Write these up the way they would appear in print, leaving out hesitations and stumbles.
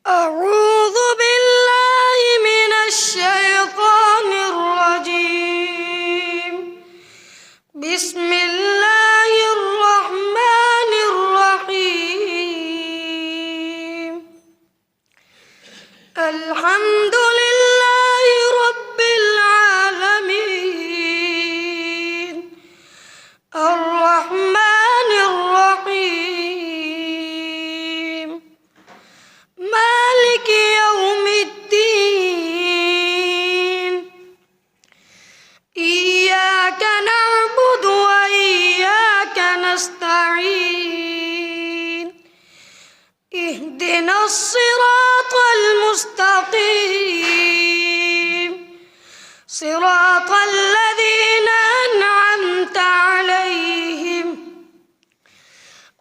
أعوذ بالله من الشيطان الرجيم. بسم الله الرحمن الرحيم. الحمد لله رب العالمين. الرحمن الرحيم. مالك يوم الدين. إياك نعبد وإياك نستعين. اهدنا الصراط المستقيم، صراط الذين أنعمت عليهم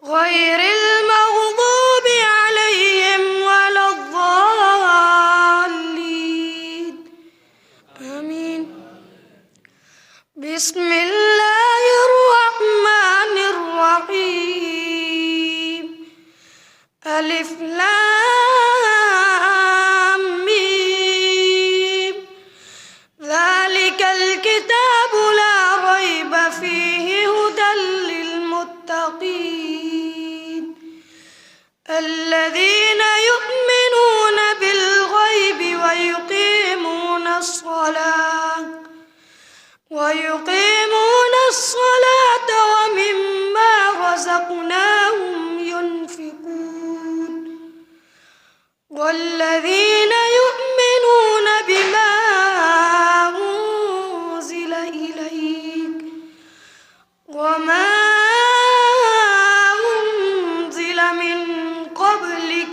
غير المغضوب عليهم ولا الضالين. آمين. بسم الله الرحمن الرحيم. ألف لام ميم. ذلك الكتاب لا ريب فيه هدى للمتقين الذين يؤمنون بالغيب ويقيمون الصلاة ومما رزقناهم ينفقون والذين يؤمنون بما أنزل إليك وما أنزل من قبلك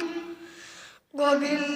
وبالآخرة